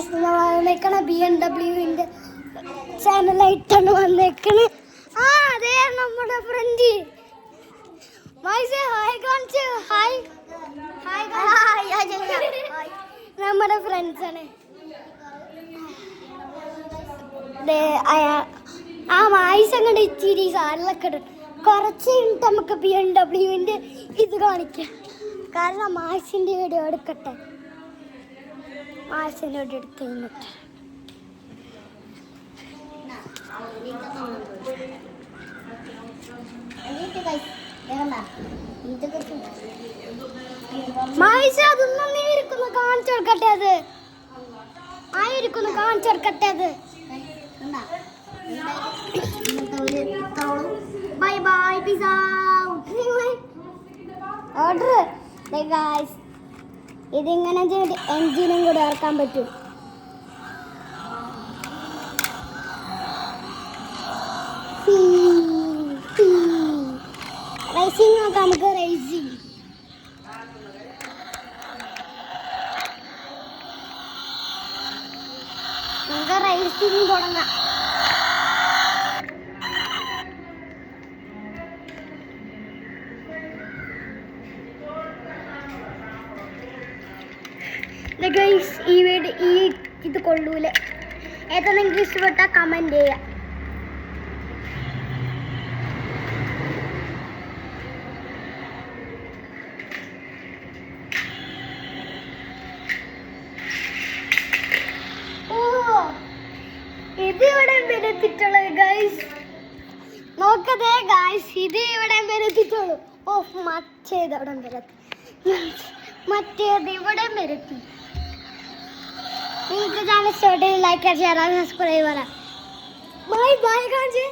വന്നേക്കണ BMW ചാനലായിട്ടാണ് വന്നേക്കണേ. ആ അതെ നമ്മുടെ ഫ്രണ്ട് നമ്മുടെ ഫ്രണ്ട്സാണ്. ആ വായിസ് അങ്ങോട്ട് ഇച്ചിരി സാറിലൊക്കെ ഇടും. കുറച്ച് കഴിഞ്ഞിട്ട് നമുക്ക് BMW ഇത് കാണിക്കാം. കാരണം മാഷിൻ്റെ വീഡിയോ എടുക്കട്ടെ. മാഷിൻ്റെ വീഡിയോ എടുത്ത് കഴിഞ്ഞിട്ട് മായിഷ അതൊന്നും നീ ഇരിക്കുന്നു കാണിച്ചു കൊടുക്കട്ടെ. അത് ആയിരിക്കുന്നു കാണിച്ചു കൊടുക്കട്ടെ. അത് ബൈ ബൈ പിസ്സ ഓർഡർ. ഇതിങ്ങനെ എൻജിനും കൂടെ ഇറക്കാൻ പറ്റും. റേസിംഗ് നോക്കാം നമുക്ക്. റേസിംഗ് തുടങ്ങാം. ഈ വീഡിയോ ഇത് കൊള്ളൂല. ഏതാ നിങ്ങൾക്ക് ഇഷ്ടപ്പെട്ടാൽ കമൻറ്റ് ചെയ്യാം. ഇത് ഇവിടെ വരുത്തിട്ടുള്ളത് ഗൈസ്. നോക്കതേ ഗൈസ്, ഇത് ഇവിടെ വരുത്തിട്ടുള്ളൂ. ഓഫ് മറ്റേത് അവിടെ വരത്തി, മറ്റേത് ഇവിടെ വരുത്തി. നിങ്ങൾക്ക് ചാനൽ ഇഷ്ടപ്പെട്ടെങ്കിൽ ലൈക്ക് ഷെയർ സബ്സ്ക്രൈബ് ചെയ്യാം. ബൈ ബൈ കാണിച്ചേ.